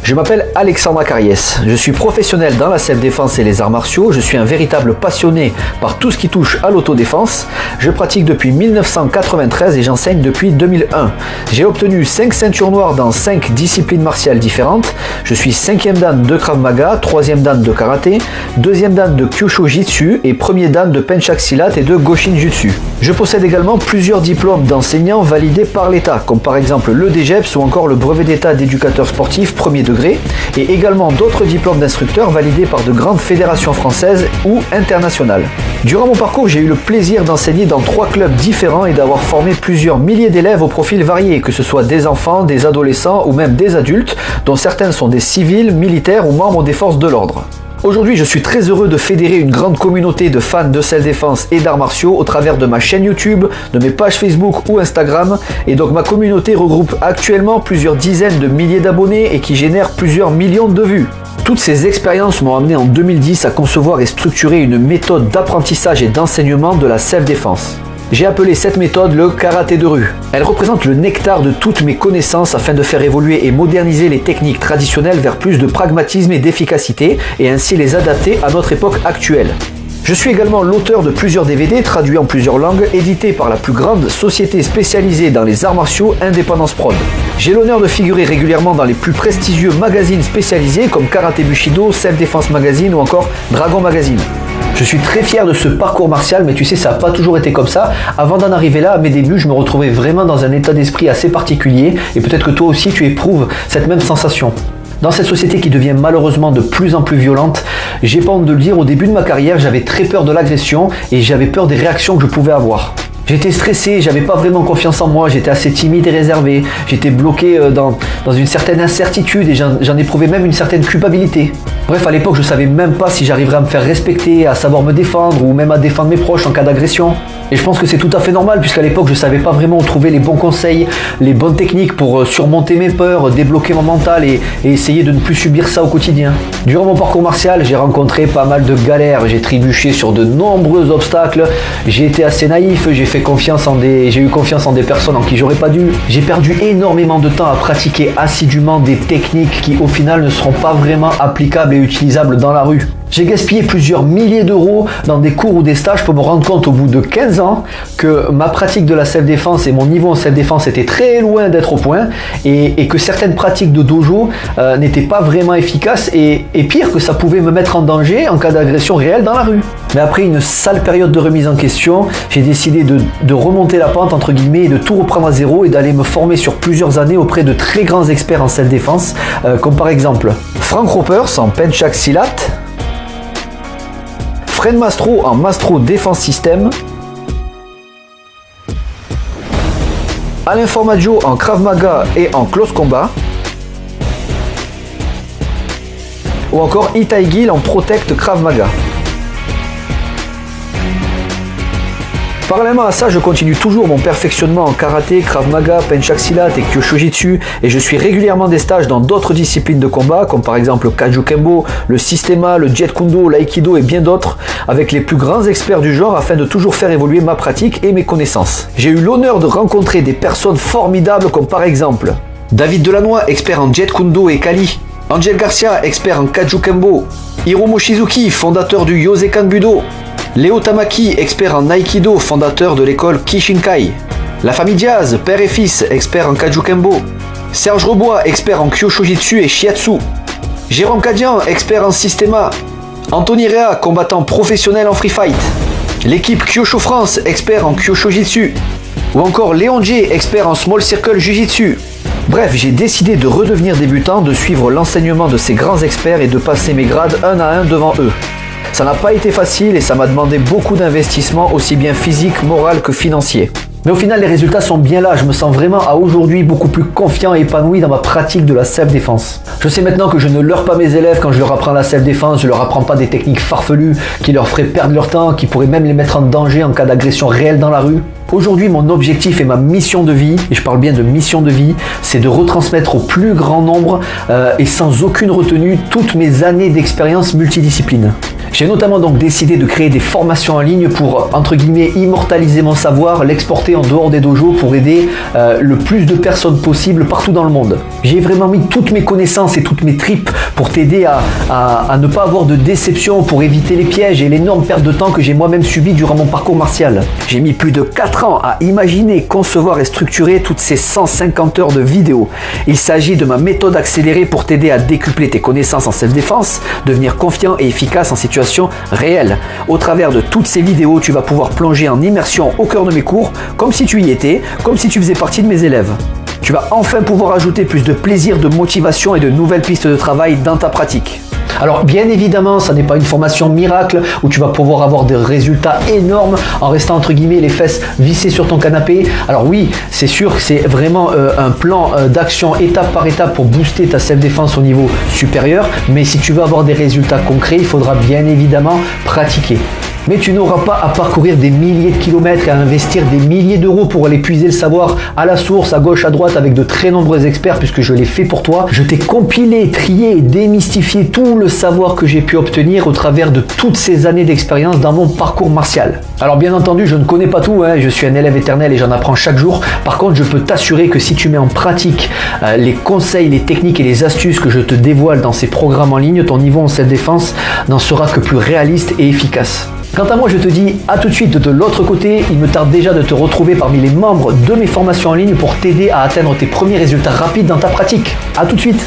Je m'appelle Alexandre Acariès, je suis professionnel dans la self-défense et les arts martiaux, je suis un véritable passionné par tout ce qui touche à l'autodéfense. Je pratique depuis 1993 et j'enseigne depuis 2001. J'ai obtenu 5 ceintures noires dans 5 disciplines martiales différentes. Je suis 5e dan de Krav Maga, 3e dan de karaté, 2e dan de Kyushu Jitsu et 1er dan de Penchak Silat et de Goshin Jutsu. Je possède également plusieurs diplômes d'enseignants validés par l'État, comme par exemple le DGEPS ou encore le brevet d'État d'éducateur sportif 1er degré, et également d'autres diplômes d'instructeurs validés par de grandes fédérations françaises ou internationales. Durant mon parcours, j'ai eu le plaisir d'enseigner dans 3 clubs différents et d'avoir formé plusieurs milliers d'élèves au profil varié, que ce soit des enfants, des adolescents ou même des adultes, dont certains sont des civils, militaires ou membres des forces de l'ordre. Aujourd'hui, je suis très heureux de fédérer une grande communauté de fans de self-défense et d'arts martiaux au travers de ma chaîne YouTube, de mes pages Facebook ou Instagram. Et donc ma communauté regroupe actuellement plusieurs dizaines de milliers d'abonnés et qui génère plusieurs millions de vues. Toutes ces expériences m'ont amené en 2010 à concevoir et structurer une méthode d'apprentissage et d'enseignement de la self-défense. J'ai appelé cette méthode le karaté de rue. Elle représente le nectar de toutes mes connaissances afin de faire évoluer et moderniser les techniques traditionnelles vers plus de pragmatisme et d'efficacité et ainsi les adapter à notre époque actuelle. Je suis également l'auteur de plusieurs DVD traduits en plusieurs langues, édités par la plus grande société spécialisée dans les arts martiaux, Independence Prod. J'ai l'honneur de figurer régulièrement dans les plus prestigieux magazines spécialisés comme Karaté Bushido, Self Defense Magazine ou encore Dragon Magazine. Je suis très fier de ce parcours martial, mais tu sais, ça n'a pas toujours été comme ça. Avant d'en arriver là, à mes débuts, je me retrouvais vraiment dans un état d'esprit assez particulier, et peut-être que toi aussi tu éprouves cette même sensation. Dans cette société qui devient malheureusement de plus en plus violente, j'ai pas honte de le dire, au début de ma carrière, j'avais très peur de l'agression et j'avais peur des réactions que je pouvais avoir. J'étais stressé, j'avais pas vraiment confiance en moi, j'étais assez timide et réservé, j'étais bloqué dans une certaine incertitude et j'en éprouvais même une certaine culpabilité. Bref, à l'époque, je savais même pas si j'arriverais à me faire respecter, à savoir me défendre ou même à défendre mes proches en cas d'agression. Et je pense que c'est tout à fait normal puisqu'à l'époque, je savais pas vraiment où trouver les bons conseils, les bonnes techniques pour surmonter mes peurs, débloquer mon mental et essayer de ne plus subir ça au quotidien. Durant mon parcours martial, j'ai rencontré pas mal de galères, j'ai trébuché sur de nombreux obstacles, j'ai été assez naïf, j'ai eu confiance en des personnes en qui j'aurais pas dû. J'ai perdu énormément de temps à pratiquer assidûment des techniques qui au final ne seront pas vraiment applicables et utilisables dans la rue. J'ai gaspillé plusieurs milliers d'euros dans des cours ou des stages pour me rendre compte au bout de 15 ans que ma pratique de la self-défense et mon niveau en self-défense étaient très loin d'être au point et que certaines pratiques de dojo n'étaient pas vraiment efficaces et pire que ça pouvait me mettre en danger en cas d'agression réelle dans la rue. Mais après une sale période de remise en question, j'ai décidé de remonter la pente entre guillemets et de tout reprendre à zéro et d'aller me former sur plusieurs années auprès de très grands experts en self-défense comme par exemple Frank Ropers en Penchak Silat, Fred Mastro en Mastro Defense System, Alain Formaggio en Krav Maga et en Close Combat, ou encore Itai Gil en Protect Krav Maga. Parallèlement à ça, je continue toujours mon perfectionnement en karaté, Krav Maga, Penchak Silat et Kyushu Jitsu et je suis régulièrement des stages dans d'autres disciplines de combat comme par exemple le Kaju Kembo, le Systema, le Jeet Kune Do, l'Aikido et bien d'autres avec les plus grands experts du genre afin de toujours faire évoluer ma pratique et mes connaissances. J'ai eu l'honneur de rencontrer des personnes formidables comme par exemple David Delannoy, expert en Jeet Kune Do et Kali, Angel Garcia, expert en Kaju Kembo, Hiromu Shizuki, fondateur du Yosekan Budo, Léo Tamaki, expert en Aikido, fondateur de l'école Kishinkai. La famille Diaz, père et fils, expert en Kaju Kembo. Serge Rebois, expert en Kyushu Jitsu et Shiatsu. Jérôme Cadian, expert en Systema. Anthony Rea, combattant professionnel en Free Fight. L'équipe Kyushu France, expert en Kyushu Jitsu. Ou encore Léon J, expert en Small Circle Jiu-Jitsu. Bref, j'ai décidé de redevenir débutant, de suivre l'enseignement de ces grands experts et de passer mes grades un à un devant eux. Ça n'a pas été facile et ça m'a demandé beaucoup d'investissement, aussi bien physique, moral que financier. Mais au final, les résultats sont bien là. Je me sens vraiment à aujourd'hui beaucoup plus confiant et épanoui dans ma pratique de la self-défense. Je sais maintenant que je ne leurre pas mes élèves quand je leur apprends la self-défense. Je leur apprends pas des techniques farfelues qui leur feraient perdre leur temps, qui pourraient même les mettre en danger en cas d'agression réelle dans la rue. Aujourd'hui, mon objectif et ma mission de vie, et je parle bien de mission de vie, c'est de retransmettre au plus grand nombre et sans aucune retenue toutes mes années d'expérience multidiscipline. J'ai notamment donc décidé de créer des formations en ligne pour, entre guillemets, immortaliser mon savoir, l'exporter en dehors des dojos pour aider le plus de personnes possible partout dans le monde. J'ai vraiment mis toutes mes connaissances et toutes mes tripes pour t'aider à ne pas avoir de déception, pour éviter les pièges et l'énorme perte de temps que j'ai moi-même subi durant mon parcours martial. J'ai mis plus de 4 ans à imaginer, concevoir et structurer toutes ces 150 heures de vidéos. Il s'agit de ma méthode accélérée pour t'aider à décupler tes connaissances en self-défense, devenir confiant et efficace en situation réelle. Au travers de toutes ces vidéos, tu vas pouvoir plonger en immersion au cœur de mes cours, comme si tu y étais, comme si tu faisais partie de mes élèves. Tu vas enfin pouvoir ajouter plus de plaisir, de motivation et de nouvelles pistes de travail dans ta pratique. Alors bien évidemment, ça n'est pas une formation miracle où tu vas pouvoir avoir des résultats énormes en restant entre guillemets les fesses vissées sur ton canapé. Alors oui, c'est sûr que c'est vraiment un plan d'action étape par étape pour booster ta self-défense au niveau supérieur. Mais si tu veux avoir des résultats concrets, il faudra bien évidemment pratiquer. Mais tu n'auras pas à parcourir des milliers de kilomètres et à investir des milliers d'euros pour aller puiser le savoir à la source, à gauche, à droite, avec de très nombreux experts, puisque je l'ai fait pour toi. Je t'ai compilé, trié et démystifié tout le savoir que j'ai pu obtenir au travers de toutes ces années d'expérience dans mon parcours martial. Alors bien entendu, je ne connais pas tout, je suis un élève éternel et j'en apprends chaque jour. Par contre, je peux t'assurer que si tu mets en pratique les conseils, les techniques et les astuces que je te dévoile dans ces programmes en ligne, ton niveau en self-défense n'en sera que plus réaliste et efficace. Quant à moi, je te dis à tout de suite de l'autre côté. Il me tarde déjà de te retrouver parmi les membres de mes formations en ligne pour t'aider à atteindre tes premiers résultats rapides dans ta pratique. À tout de suite.